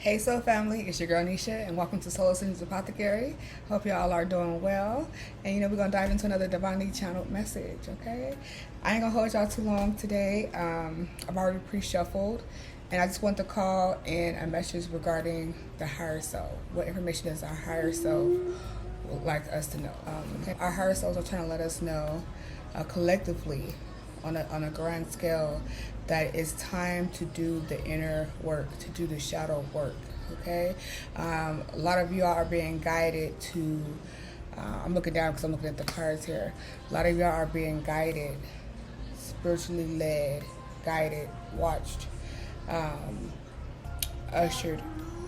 Hey Soul Family, it's your girl Nisha and welcome to Soul City's Apothecary. Hope y'all are doing well. And we're going to dive into another divinely channeled message, okay? I ain't going to hold y'all too long today. I've already pre-shuffled and I just want to call in a message regarding the higher self. What information does our higher self would like us to know? Okay? Our higher selves are trying to let us know collectively on a grand scale that it's time to do the inner work, to do the shadow work, okay? A lot of you all are being guided to, I'm looking down because I'm looking at the cards here. A lot of y'all are being guided, spiritually led, guided, watched, ushered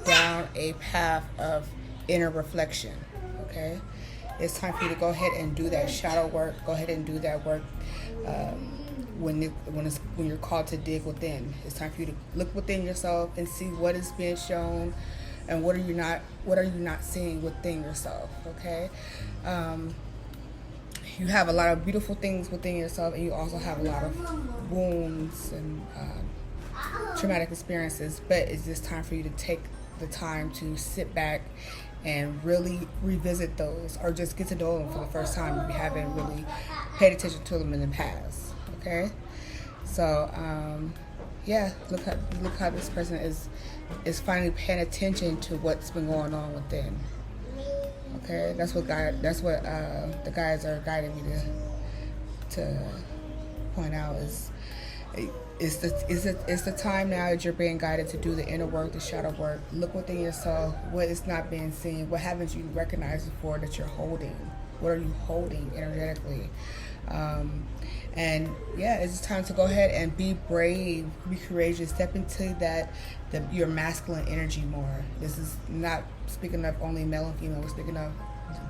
down a path of inner reflection, okay? It's time for you to go ahead and do that shadow work. Go ahead and do that work. When you're called to dig within, it's time for you to look within yourself and see what is being shown, and what are you not seeing within yourself. Okay, you have a lot of beautiful things within yourself, and you also have a lot of wounds and traumatic experiences. But it's just time for you to take the time to sit back and really revisit those, or just get to know them for the first time if you haven't really paid attention to them in the past. Okay, so yeah, look how this person is finally paying attention to what's been going on within. Okay, that's what the guys are guiding me to point out is. It's the time now that you're being guided to do the inner work, the shadow work. Look within yourself. What is not being seen? What haven't you recognized before that you're holding? What are you holding energetically? And yeah, it's time to go ahead and be brave, be courageous, step into your masculine energy more. This is not speaking of only male and female. We're speaking of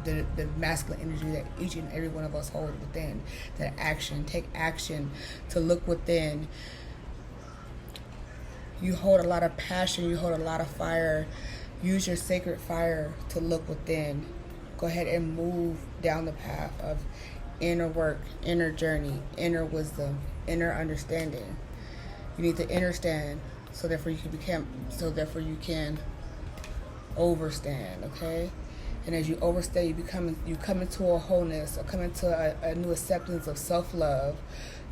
the masculine energy that each and every one of us hold within. That action, take action to look within. You hold a lot of passion, you hold a lot of fire. Use your sacred fire to look within. Go ahead and move down the path of inner work, inner journey, inner wisdom, inner understanding. You need to understand so therefore you can overstand, okay? And as you overstay, you come into a wholeness, or come into a new acceptance of self-love,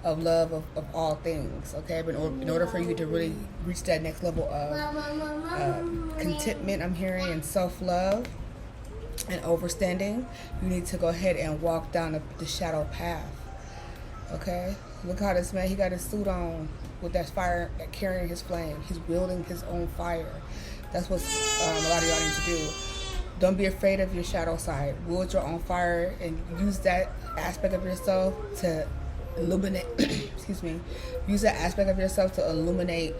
of love of all things, okay? But in order for you to really reach that next level of contentment, I'm hearing, and self-love and overstanding, you need to go ahead and walk down the shadow path, okay? Look how this man, he got his suit on with that fire, carrying his flame. He's wielding his own fire. That's what a lot of y'all need to do. Don't be afraid of your shadow side. Wield your own fire and use that aspect of yourself to illuminate, excuse me, use that aspect of yourself to illuminate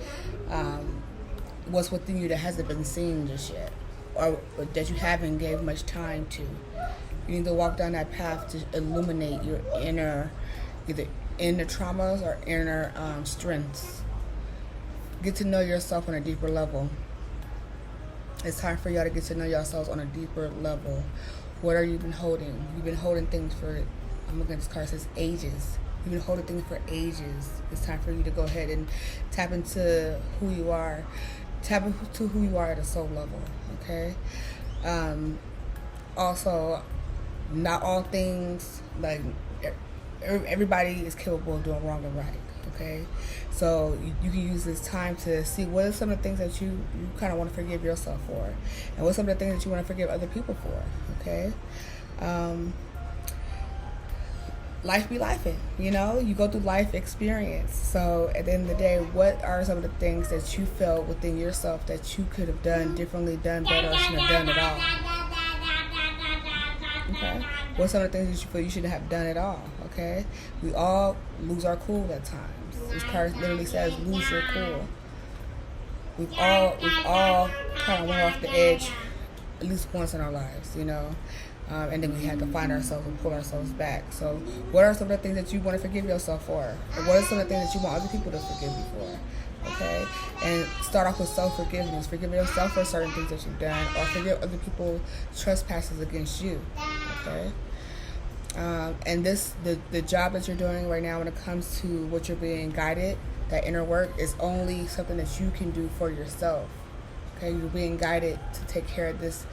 what's within you that hasn't been seen just yet, or that you haven't gave much time to. You need to walk down that path to illuminate your either inner traumas or inner strengths. Get to know yourself on a deeper level. It's time for y'all to get to know yourselves on a deeper level. What are you been holding? You've been holding things for, I'm looking at this card, it says ages. You've been holding things for ages. It's time for you to go ahead and tap into who you are. Tap into who you are at a soul level, okay? Also, not all things, like, everybody is capable of doing wrong and right, okay? So you can use this time to see what are some of the things that you kind of want to forgive yourself for, and what's some of the things that you want to forgive other people for, okay? Life be lifing, you go through life experience. So at the end of the day, what are some of the things that you felt within yourself that you could have done differently, done better, or shouldn't have done at all? Okay. What's some of the things that you feel you shouldn't have done at all? Okay. We all lose our cool at times. This card literally says lose your cool. We've all kind of went off the edge at least once in our lives, and then we had to find ourselves and pull ourselves back. So what are some of the things that you want to forgive yourself for? Or what are some of the things that you want other people to forgive you for? Okay? And start off with self-forgiveness. Forgive yourself for certain things that you've done, or forgive other people's trespasses against you. Okay? And the job that you're doing right now when it comes to what you're being guided, that inner work, is only something that you can do for yourself. Okay, you're being guided to take care of this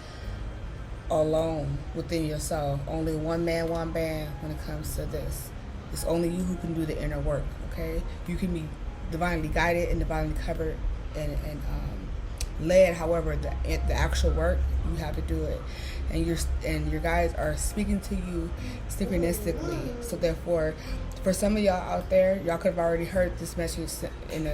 alone within yourself. Only one man, one band when it comes to this. It's only you who can do the inner work. Okay, you can be divinely guided and divinely covered and led. However, the actual work, you have to do it, and your guides are speaking to you synchronistically. So therefore, for some of y'all out there, y'all could have already heard this message in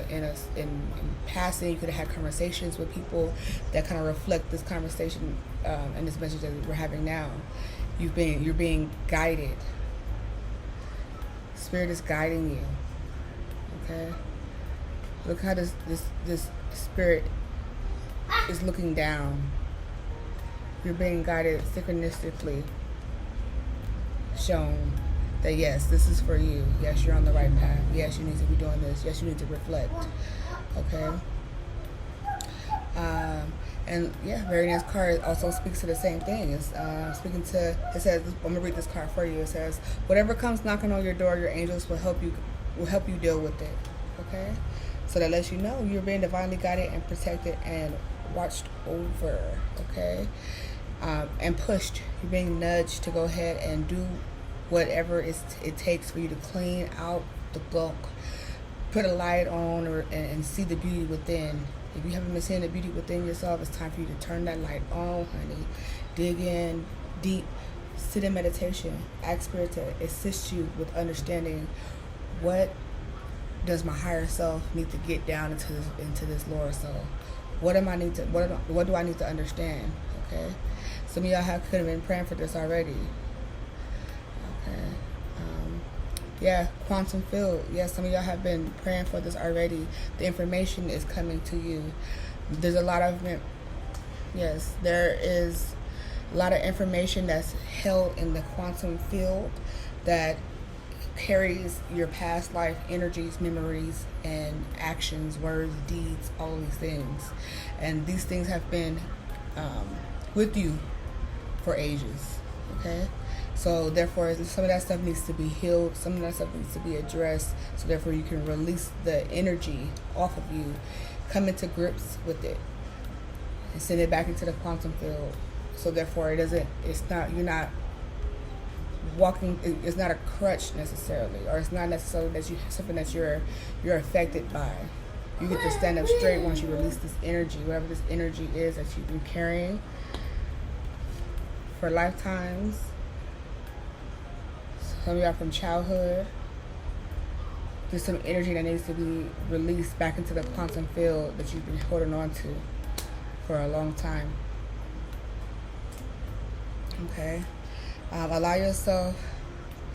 passing. You could have had conversations with people that kind of reflect this conversation and this message that we're having now. You're being guided. Spirit is guiding you. Okay. Look how this spirit is looking down. You're being guided synchronistically, shown that yes, this is for you. Yes, you're on the right path. Yes, you need to be doing this. Yes, you need to reflect. Okay. And yeah, very next card also speaks to the same thing. It's speaking to. It says, I'm gonna read this card for you. It says, whatever comes knocking on your door, your angels will help you deal with it. Okay. So that lets you know you're being divinely guided and protected and watched over. Okay. And pushed. You're being nudged to go ahead and do whatever it takes for you to clean out the gunk, put a light on, and see the beauty within. If you haven't been seeing the beauty within yourself, it's time for you to turn that light on, honey. Dig in deep, sit in meditation, ask Spirit to assist you with understanding what does my higher self need to get down into this lower self. What do I need to understand? Okay, some of y'all could have been praying for this already. Okay. Yeah, quantum field. Yes, some of y'all have been praying for this already. The information is coming to you. There's a lot of, yes, there is a lot of information that's held in the quantum field that carries your past life energies, memories, and actions, words, deeds, all of these things. And these things have been with you for ages. Okay? So therefore, some of that stuff needs to be healed. Some of that stuff needs to be addressed. So therefore, you can release the energy off of you, come into grips with it, and send it back into the quantum field. So therefore, you're not walking. It's not a crutch necessarily, or it's not necessarily that something that you're affected by. You get to stand up straight once you release this energy, whatever this energy is that you've been carrying for lifetimes. Some of y'all from childhood. There's some energy that needs to be released back into the quantum field that you've been holding on to for a long time. Okay. Allow yourself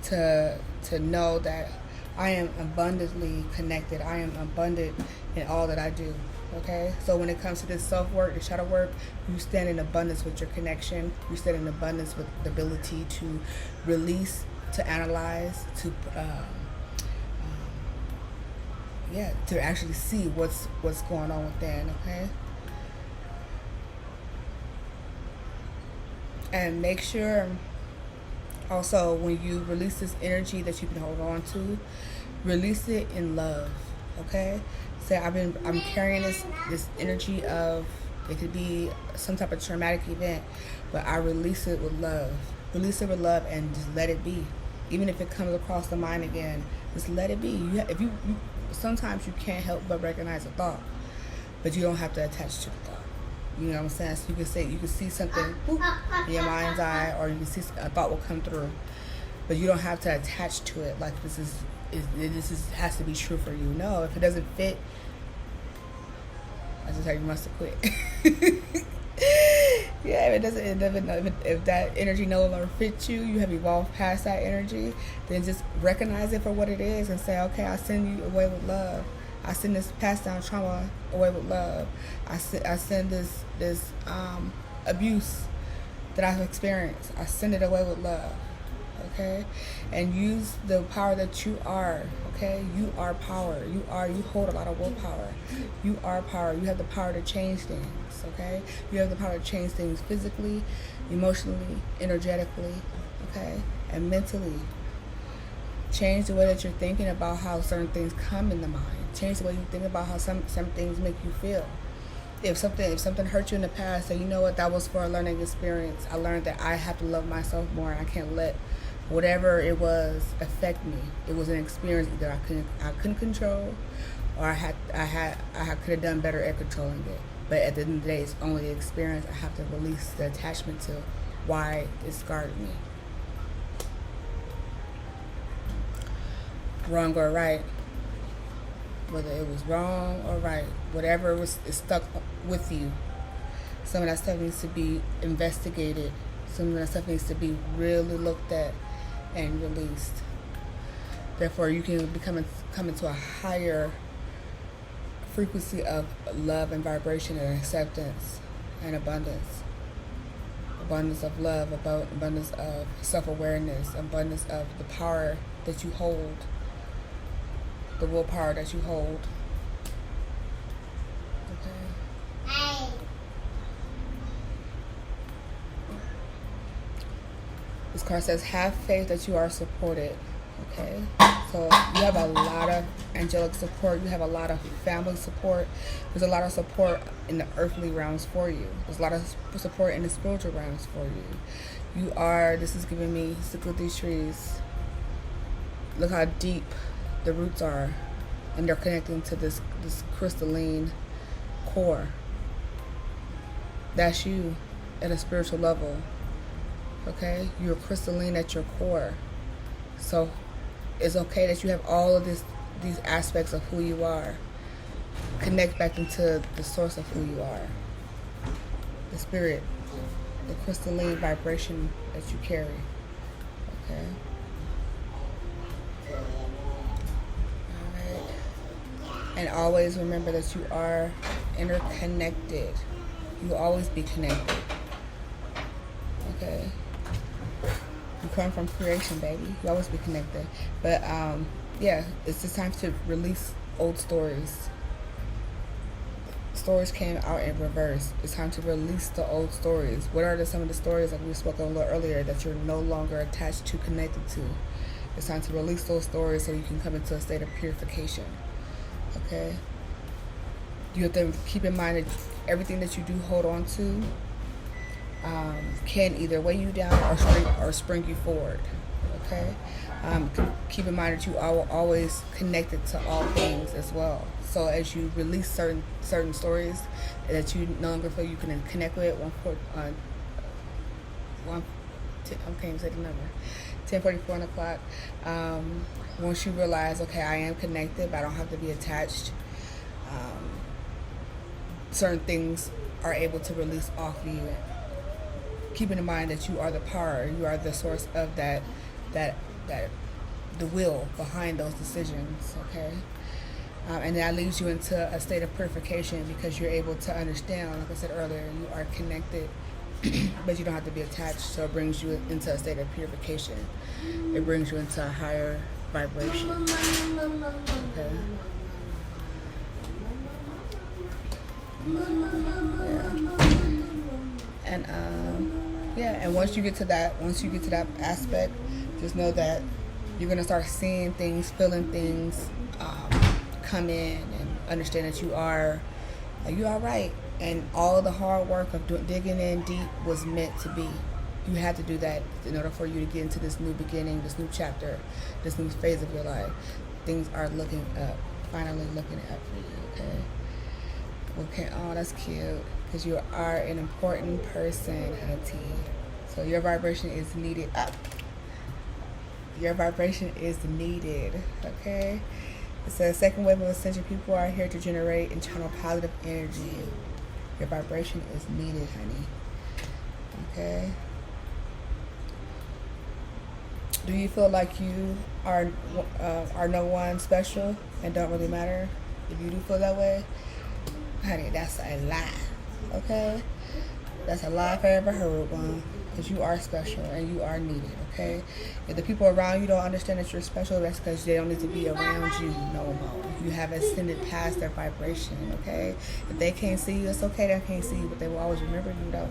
to know that I am abundantly connected. I am abundant in all that I do. Okay? So when it comes to this self-work, the shadow work, you stand in abundance with your connection. You stand in abundance with the ability to release, to analyze, to to actually see what's going on within, okay? And make sure also when you release this energy that you can hold on to, release it in love, okay? Say I'm carrying this energy of, it could be some type of traumatic event, but I release it with love. Release it with love and just let it be. Even if it comes across the mind again, just let it be. Sometimes you can't help but recognize a thought, but you don't have to attach to the thought. You know what I'm saying? So you can see something in your mind's eye, or you can see a thought will come through, but you don't have to attach to it. Like this has to be true for you. No, if it doesn't fit, I just tell you must have quit. Yeah, if that energy no longer fits you, you have evolved past that energy, then just recognize it for what it is and say, okay, I send you away with love. I send this passed down trauma away with love. I send this abuse that I've experienced. I send it away with love. Okay? And use the power that you are. Okay? You are power. You hold a lot of willpower. You are power. You have the power to change things. Okay? You have the power to change things physically, emotionally, energetically, okay? And mentally. Change the way that you're thinking about how certain things come in the mind. Change the way you think about how some things make you feel. if something hurt you in the past, say, you know what, that was for a learning experience. I learned that I have to love myself more. I can't let whatever it was affect me. It was an experience that I couldn't control, or I could have done better at controlling it. But at the end of the day, it's only the experience. I have to release the attachment to why it scarred me. Wrong or right, whether it was wrong or right, whatever is stuck with you, some of that stuff needs to be investigated. Some of that stuff needs to be really looked at and released. Therefore, you can come into a higher frequency of love and vibration and acceptance and abundance. Abundance of love, abundance of self-awareness, abundance of the power that you hold, the willpower that you hold. Okay. This card says, have faith that you are supported. Okay, so you have a lot of angelic support. You have a lot of family support. There's a lot of support in the earthly realms for you. There's a lot of support in the spiritual realms for you. This is giving me, look at these trees. Look how deep the roots are, and they're connecting to this crystalline core. That's you at a spiritual level. Okay, you're crystalline at your core. So it's okay that you have all of these aspects of who you are. Connect back into the source of who you are. The spirit, the crystalline vibration that you carry. Okay. Alright. And always remember that you are interconnected. You will always be connected. Okay. You come from creation, baby. You always be connected. But yeah, it's just time to release old stories. Stories came out in reverse. It's time to release the old stories. What are some of the stories that we spoke a little earlier that you're no longer attached to, connected to? It's time to release those stories so you can come into a state of purification. Okay? You have to keep in mind that everything that you do hold on to can either weigh you down or spring you forward. Okay? Keep in mind that you are always connected to all things as well. So as you release certain stories that you no longer feel you can connect with, I can't say the number, 10:44 on the clock. Once you realize, okay, I am connected, but I don't have to be attached. Certain things are able to release off you. Keeping in mind that you are the power, you are the source of that the will behind those decisions. Okay. And that leads you into a state of purification because you're able to understand, like I said earlier, you are connected, but you don't have to be attached. So it brings you into a state of purification. It brings you into a higher vibration. Okay. Yeah. And once you get to that aspect, just know that you're gonna start seeing things, feeling things come in, and understand that you are right, and all of the hard work of digging in deep was meant to be. You had to do that in order for you to get into this new beginning, this new chapter, this new phase of your life. Things are looking up, finally looking up for you. Okay. Oh, that's cute, because you are an important person, auntie. So your vibration is needed up. Your vibration is needed. Okay. It says, second wave of ascension, people are here to generate and channel positive energy. Your vibration is needed, honey. Okay. Do you feel like you are no one special and don't really matter? If you do feel that way, honey, that's a lie. Okay? That's a lie if I ever heard one. Because you are special and you are needed, okay? If the people around you don't understand that you're special, that's because they don't need to be around you no more. You have ascended past their vibration, okay? If they can't see you, it's okay they can't see you, but they will always remember you, though.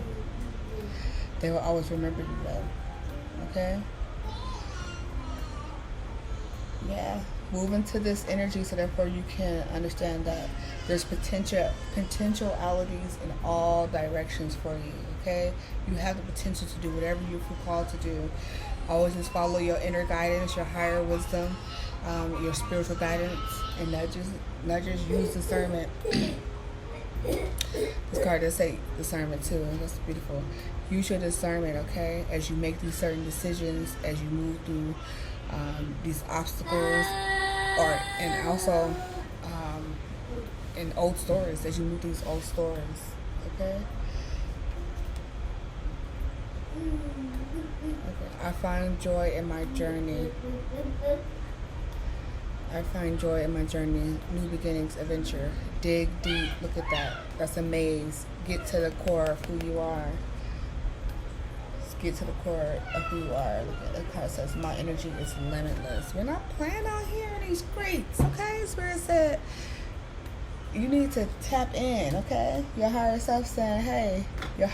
They will always remember you, though. Okay? Yeah. Move into this energy so therefore you can understand that there's potentialities in all directions for you. Okay, you have the potential to do whatever you feel called to do. Always just follow your inner guidance, your higher wisdom, your spiritual guidance, and not just use discernment. This card does say discernment too, and that's beautiful. Use your discernment, okay, as you make these certain decisions, as you move through these obstacles, and also in old stories, as you move these old stories, okay. I find joy in my journey. I find joy in my journey. New beginnings, adventure. Dig deep. Look at that. That's a maze. Get to the core of who you are. Just get to the core of who you are. Look at the card says, my energy is limitless. We're not playing out here in these streets, okay? Spirit said, you need to tap in, okay? Your higher self saying, hey. Your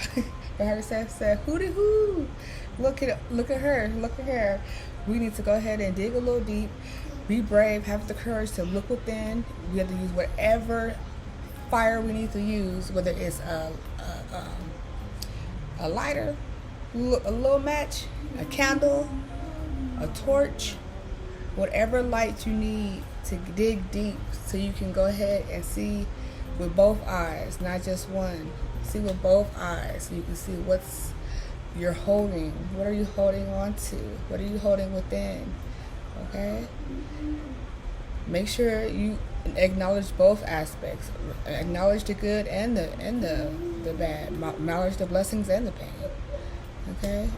higher self said, hoo-dee-hoo. Look at her. We need to go ahead and dig a little deep. Be brave. Have the courage to look within. We have to use whatever fire we need to use, whether it's a lighter, a little match, a candle, a torch, whatever light you need to dig deep so you can go ahead and see with both eyes, not just one. See with both eyes so you can see what's you're holding. What are you holding on to? What are you holding within? Okay? Make sure you acknowledge both aspects. Acknowledge the good and the bad. Acknowledge the blessings and the pain. Okay?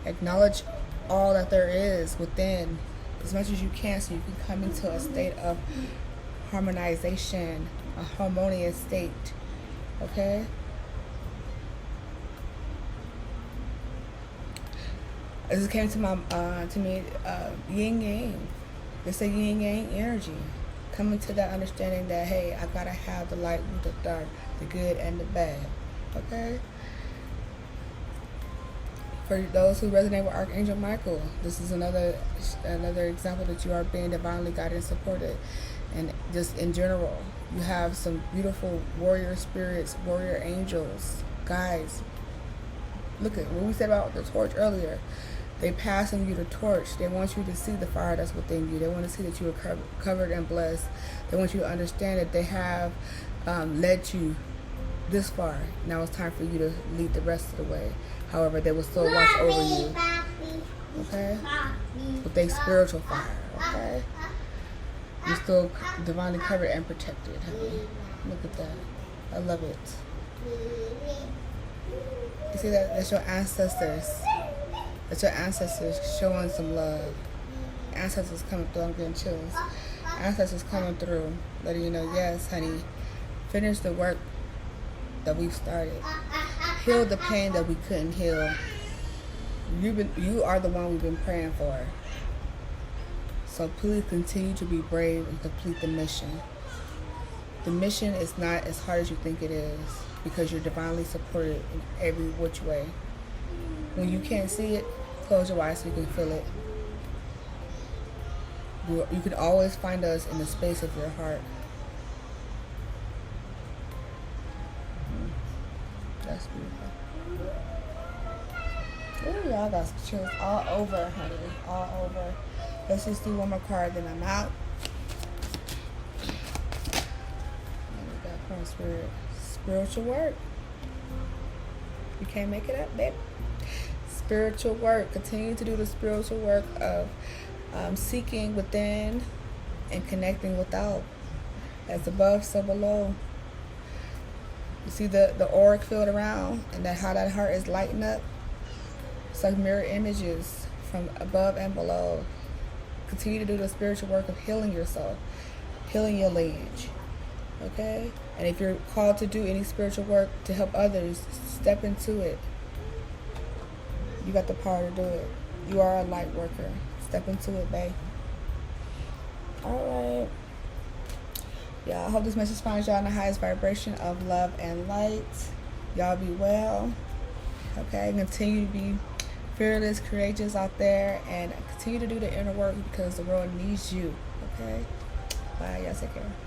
Acknowledge all that there is within as much as you can so you can come into a state of harmonization, a harmonious state. Okay? This came to me, yin yang. It's a yin yang energy. Coming to that understanding that, hey, I gotta have the light with the dark, the good and the bad. Okay? For those who resonate with Archangel Michael, this is another example that you are being divinely guided and supported. And just in general, you have some beautiful warrior spirits, warrior angels, guides. Look at what we said about the torch earlier. They passing you the torch. They want you to see the fire that's within you. They want to see that you are covered and blessed. They want you to understand that they have led you this far. Now it's time for you to lead the rest of the way. However, they will still watch over you. Okay? With their spiritual fire. Okay? You're still divinely covered and protected, honey. Look at that. I love it. You see that? That's your ancestors. That's your ancestors showing some love. Ancestors coming through. I'm getting chills. Ancestors coming through, letting you know, yes, honey, finish the work that we've started. Heal the pain that we couldn't heal. You are the one we've been praying for. So please continue to be brave and complete the mission. The mission is not as hard as you think it is because you're divinely supported in every which way. When you can't see it, close your eyes so you can feel it. You can always find us in the space of your heart. That's beautiful. Ooh, y'all got some chills all over, honey. All over. Let's just do one more card, then I'm out. And we got from Spirit. Spiritual work. You can't make it up, babe. Spiritual work. Continue to do the spiritual work of seeking within and connecting without. As above, so below. You see the auric field around and how that heart is lighting up? It's like mirror images from above and below. Continue to do the spiritual work of healing yourself, healing your lineage. Okay? And if you're called to do any spiritual work to help others, step into it. You got the power to do it. You are a light worker. Step into it, babe. Alright. Yeah, I hope this message finds y'all in the highest vibration of love and light. Y'all be well. Okay? Continue to be fearless, courageous out there, and continue to do the inner work because the world needs you. Okay. Bye. Y'all take care.